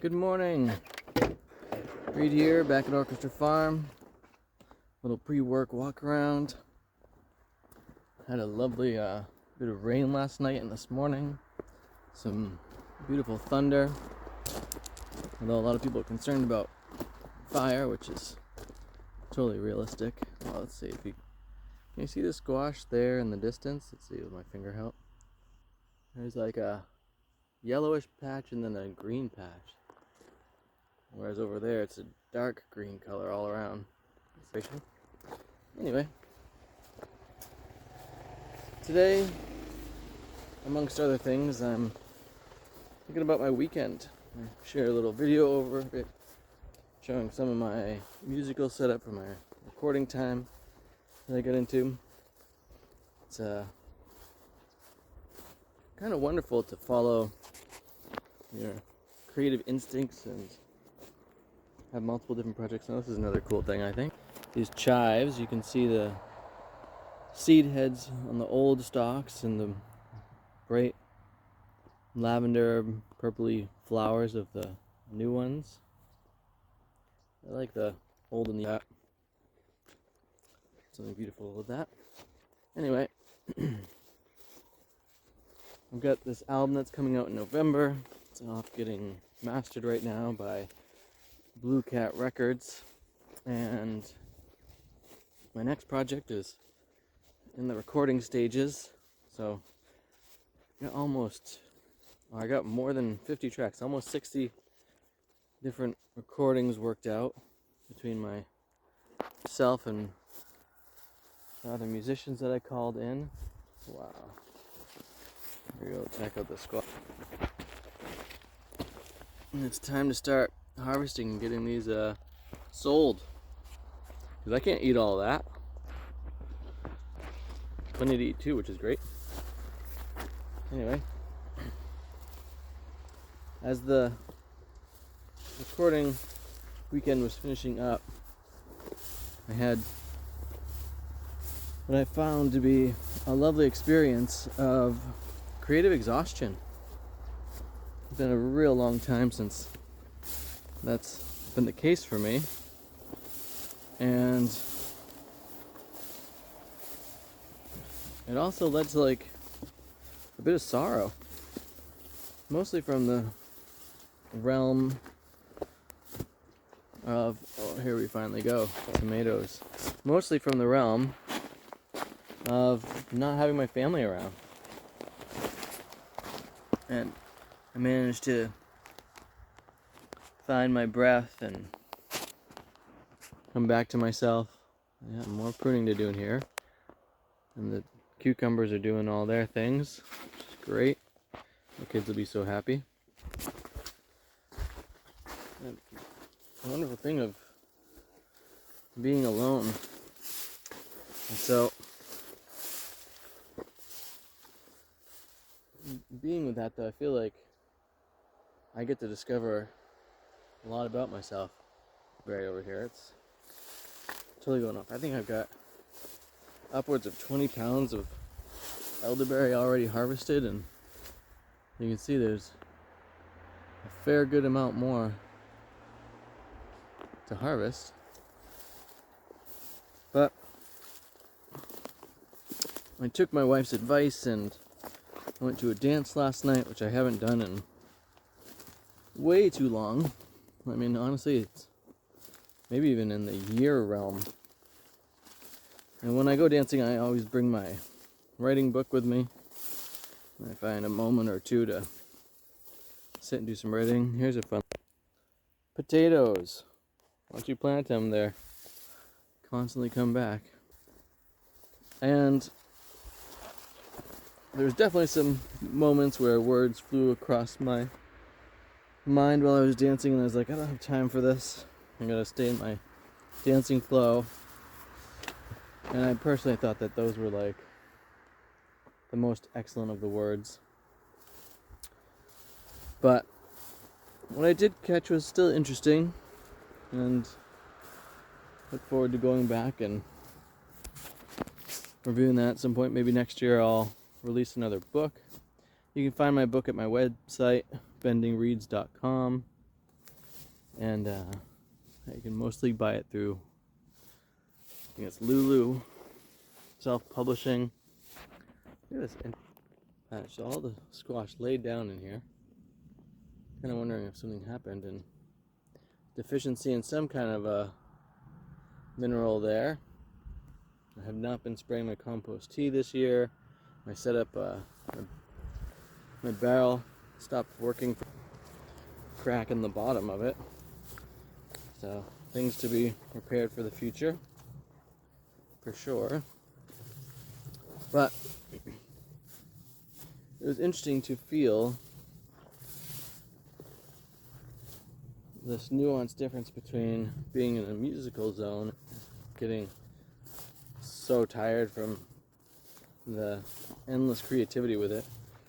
Good morning. Reed here, back at Orchestra Farm. Little pre-work walk around. Had a lovely bit of rain last night and this morning. Some beautiful thunder. Although a lot of people are concerned about fire, which is totally realistic. Well, let's see if you can you see the squash there in the distance? Let's see with my finger help. There's like a yellowish patch and then a green patch. Whereas over there it's a dark green color all around. Anyway, today, amongst other things, I'm thinking about my weekend. I shared a little video over it showing some of my musical setup for my recording time that I got into. It's kind of wonderful to follow your creative instincts and have multiple different projects. Now this is another cool thing, I think. These chives, you can see the seed heads on the old stalks and the bright lavender purpley flowers of the new ones. I like the old and the something beautiful with that. Anyway, I've got this album that's coming out in November. It's off getting mastered right now by Blue Cat Records, and my next project is in the recording stages. So I got more than 50 tracks, almost 60 different recordings worked out between myself and the other musicians that I called in. Wow. Here we go, check out the squad. And it's time to start harvesting and getting these sold. Because I can't eat all that. Plenty to eat too, which is great. Anyway, as the recording weekend was finishing up, I had what I found to be a lovely experience of creative exhaustion. It's been a real long time since that's been the case for me, and it also led to like a bit of sorrow, mostly from the realm of, oh, here we finally go, tomatoes, mostly from the realm of not having my family around. And I managed to find my breath and come back to myself. I have more pruning to do in here, and the cucumbers are doing all their things, which is great. The kids will be so happy. And the wonderful thing of being alone. And so, being with that though, I feel like I get to discover a lot about myself. Right over here, it's totally going off. I think I've got upwards of 20 pounds of elderberry already harvested, and you can see there's a fair good amount more to harvest. But I took my wife's advice and I went to a dance last night, which I haven't done in way too long. I mean, honestly, it's maybe even in the year realm. And when I go dancing, I always bring my writing book with me. I find a moment or two to sit and do some writing. Here's a fun potatoes. Once you plant them, they're constantly come back. And there's definitely some moments where words flew across my mind while I was dancing, and I was like, I don't have time for this. I'm gonna stay in my dancing flow. And I personally thought that those were like the most excellent of the words. But what I did catch was still interesting, and look forward to going back and reviewing that at some point. Maybe next year I'll release another book. You can find my book at my website, bendingreeds.com. and you can mostly buy it through, I think it's Lulu, self-publishing. Look at this, and so all the squash laid down in here. Kind of wondering if something happened and deficiency in some kind of a mineral there. I have not been spraying my compost tea this year. My setup, my barrel stopped working, crack in the bottom of it. So things to be prepared for the future, for sure. But it was interesting to feel this nuanced difference between being in a musical zone, getting so tired from the endless creativity with it,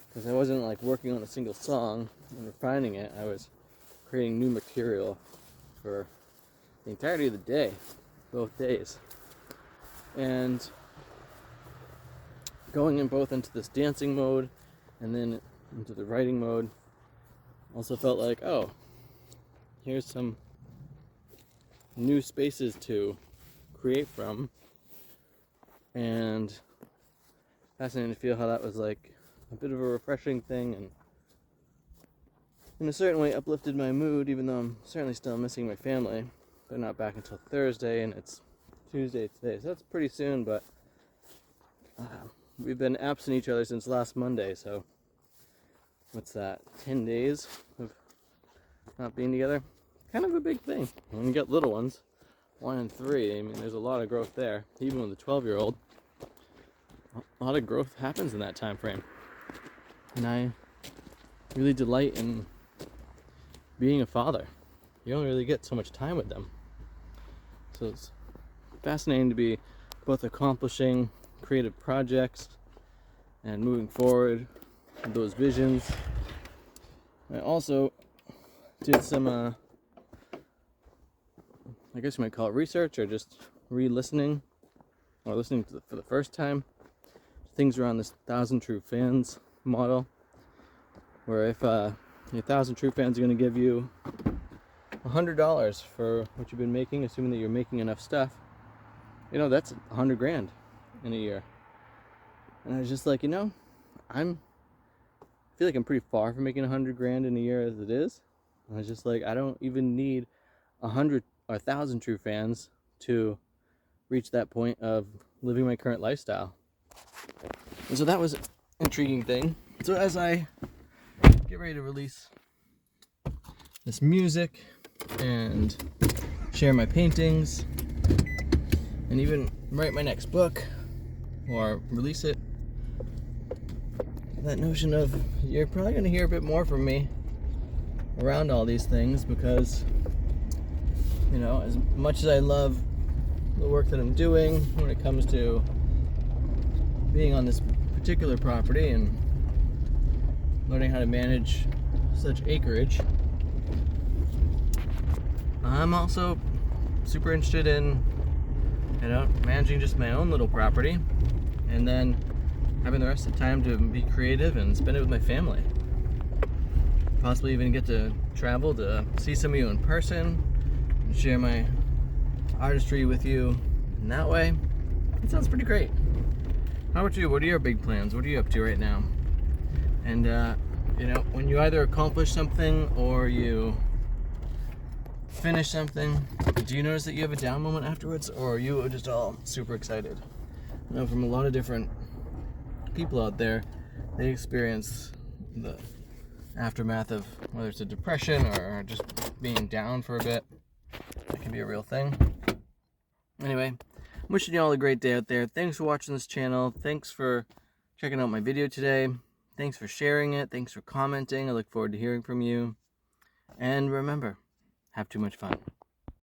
because I wasn't like working on a single song and refining it. I was creating new material for the entirety of the day, both days, and going in both into this dancing mode and then into the writing mode. Also felt like, oh, here's some new spaces to create from, and fascinating to feel how that was like a bit of a refreshing thing, and in a certain way uplifted my mood, even though I'm certainly still missing my family. They're not back until Thursday, and it's Tuesday today, so that's pretty soon, but we've been absent each other since last Monday, so what's that, 10 days of not being together? Kind of a big thing. When you get little ones, 1 and 3, I mean, there's a lot of growth there. Even with a 12-year-old, a lot of growth happens in that time frame. And I really delight in being a father. You don't really get so much time with them. So it's fascinating to be both accomplishing creative projects and moving forward with those visions. I also did some, I guess you might call it research, or just re-listening, or listening to for the first time, things around this 1,000 True Fans model, where if your 1,000 True Fans are going to give you $100 for what you've been making, assuming that you're making enough stuff, you know, that's $100,000 in a year. And I was just like, you know, I feel like I'm pretty far from making $100,000 in a year as it is. And I was just like, I don't even need 100 or 1,000 True Fans to reach that point of living my current lifestyle. And so that was an intriguing thing. So as I get ready to release this music and share my paintings and even write my next book or release it, that notion of you're probably going to hear a bit more from me around all these things, because, you know, as much as I love the work that I'm doing when it comes to being on this particular property and learning how to manage such acreage, I'm also super interested in, you know, managing just my own little property and then having the rest of the time to be creative and spend it with my family. Possibly even get to travel to see some of you in person and share my artistry with you in that way. It sounds pretty great. How about you? What are your big plans? What are you up to right now? And you know, when you either accomplish something or you finish something, do you notice that you have a down moment afterwards, or are you just all super excited? I know from a lot of different people out there, they experience the aftermath of whether it's a depression or just being down for a bit. That can be a real thing. Anyway, I'm wishing you all a great day out there. Thanks for watching this channel. Thanks for checking out my video today. Thanks for sharing it. Thanks for commenting. I look forward to hearing from you. And remember, have too much fun.